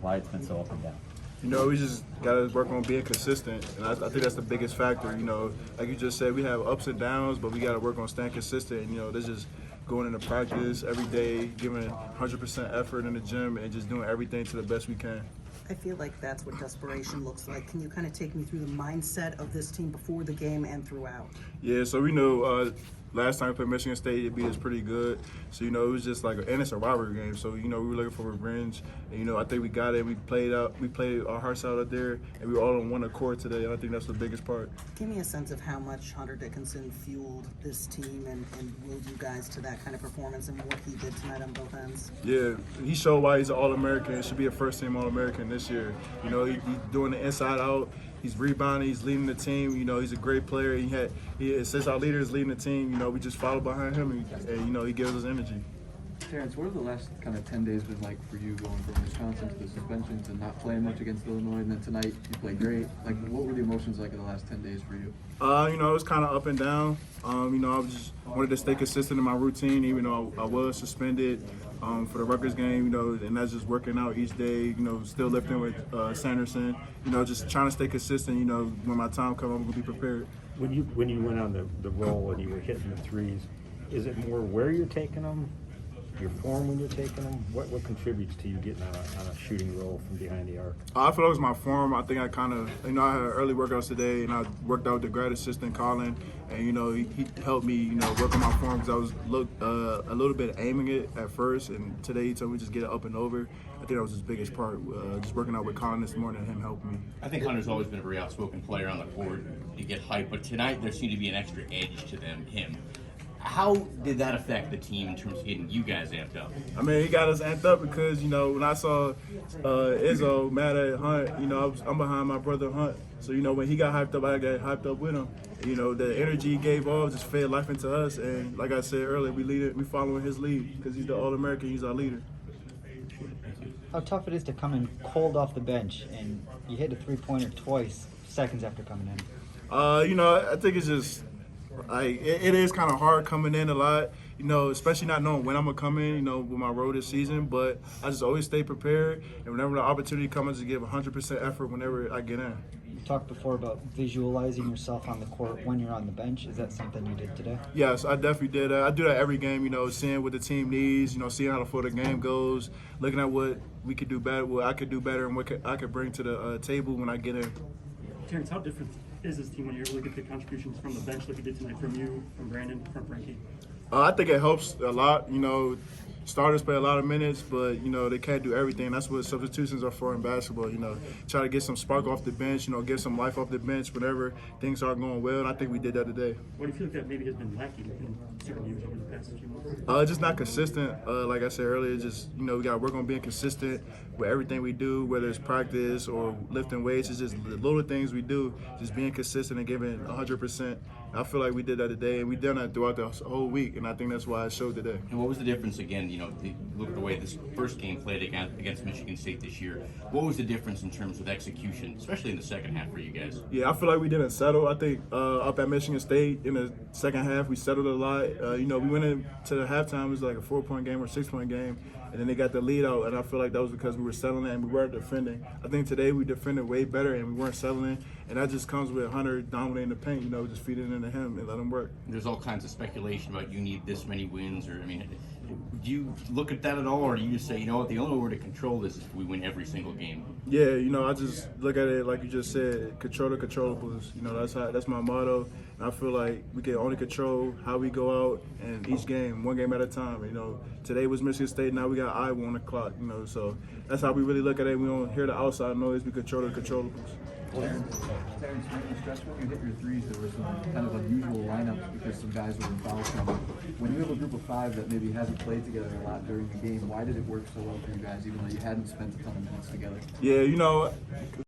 why it's been so up and down? You know, we just got to work on being consistent, and I think that's the biggest factor. You know, like you just said, we have ups and downs, but we got to work on staying consistent. And, you know, this just going into practice every day, giving 100% effort in the gym, and just doing everything to the best we can. I feel like that's what desperation looks like. Can you kind of take me through the mindset of this team before the game and throughout? Yeah, so we know last time we played Michigan State, it beat us pretty good. So, you know, it was just like, and it's a rivalry game. So, you know, we were looking for revenge. And, you know, I think we got it. We played our hearts out there, and we were all on one accord today. And I think that's the biggest part. Give me a sense of how much Hunter Dickinson fueled this team and willed you guys to that kind of performance and what he did tonight on both ends. Yeah, he showed why he's an All-American. It should be a first-team All-American this year. You know, he's doing the inside out. He's rebounding. He's leading the team. You know, he's a great player. Since our leader is leading the team, you know, we just follow behind him, and you know, he gives us energy. Terrance, what have the last kind of 10 days been like for you, going from Wisconsin to the suspension to not playing much against Illinois, and then tonight you played great? Like, what were the emotions like in the last 10 days for you? You know, it was kind of up and down. You know, I just wanted to stay consistent in my routine, even though I was suspended for the Rutgers game. You know, and that's just working out each day. You know, still lifting with Sanderson. You know, just trying to stay consistent. You know, when my time comes, I'm gonna be prepared. When you went on the roll and you were hitting the threes, is it more where you're taking them, your form when you're taking them? What contributes to you getting on a shooting roll from behind the arc? I feel like it was my form. I think I kind of, you know, I had early workouts today, and I worked out with the grad assistant, Colin, and, you know, he helped me, you know, work on my form because I was a little bit aiming it at first, and today he told me just get it up and over. I think that was his biggest part, just working out with Colin this morning and him helping me. I think Hunter's always been a very outspoken player on the court. You get hyped, but tonight there seemed to be an extra edge to him. How did that affect the team in terms of getting you guys amped up? I mean, he got us amped up because, you know, when I saw Izzo mad at Hunt, you know, I'm behind my brother Hunt. So, you know, when he got hyped up, I got hyped up with him. You know, the energy he gave off just fed life into us. And like I said earlier, we following his lead because he's the All-American, he's our leader. How tough it is to come in cold off the bench, and you hit a three-pointer twice seconds after coming in. You know, I think it's just like it is kind of hard coming in a lot, you know, especially not knowing when I'm gonna come in, you know, with my role this season. But I just always stay prepared, and whenever the opportunity comes, I just give 100% effort whenever I get in. You talked before about visualizing yourself on the court when you're on the bench. Is that something you did today? Yes, I definitely did. I do that every game, you know, seeing what the team needs, you know, seeing how the flow of the game goes, looking at what we could do better, what I could do better, and what I could bring to the table when I get in. Terrance, how different is this team when you look at the contributions from the bench like you did tonight, from you, from Brandon, from Frankie? I think it helps a lot. You know, starters play a lot of minutes, but, you know, they can't do everything. That's what substitutions are for in basketball, you know. Try to get some spark off the bench, you know, get some life off the bench whenever things aren't going well, and I think we did that today. What do you feel like that maybe has been lacking in certain years over the past few months? Just not consistent. Like I said earlier, just, you know, we got to work on being consistent with everything we do, whether it's practice or lifting weights. It's just the little things we do, just being consistent and giving 100%. I feel like we did that today, and we've done that throughout the whole week, and I think that's why it showed today. And what was the difference again? You know, look at the way this first game played against Michigan State this year. What was the difference in terms of execution, especially in the second half for you guys? Yeah, I feel like we didn't settle. I think up at Michigan State in the second half, we settled a lot. You know, we went into the halftime, it was like a 4-point game or 6-point game, and then they got the lead out, and I feel like that was because we were settling and we weren't defending. I think today we defended way better and we weren't settling, and that just comes with Hunter dominating the paint, you know, just feeding into him and let him work. There's all kinds of speculation about you need this many wins, or, I mean, do you look at that at all, or do you just say, you know what, the only way to control this is if we win every single game? Yeah, you know, I just look at it like you just said, control the controllables. You know, that's my motto, and I feel like we can only control how we go out and each game, one game at a time. You know, today was Michigan State, now we got Iowa on the clock, you know, so that's how we really look at it. We don't hear the outside noise, we control the controllables. Terrance, during the stretch when you hit your threes, there were some kind of unusual lineups because some guys were in foul trouble. When you have a group of five that maybe hasn't played together a lot during the game, why did it work so well for you guys, even though you hadn't spent a ton of minutes together? Yeah, you know,